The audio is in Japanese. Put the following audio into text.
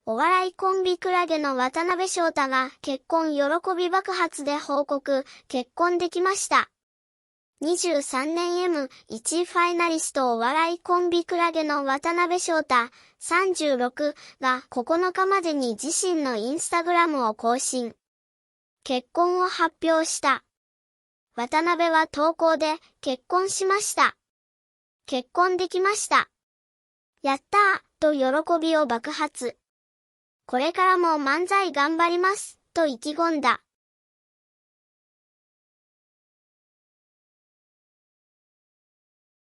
お笑いコンビクラゲの渡辺翔太が結婚喜び爆発で報告、結婚できました。23年 M1 ファイナリストお笑いコンビクラゲの渡辺翔太、36が9日までに自身のインスタグラムを更新。結婚を発表した。渡辺は投稿で、結婚しました。結婚できました。やったーと喜びを爆発。これからも漫才頑張ります、と意気込んだ。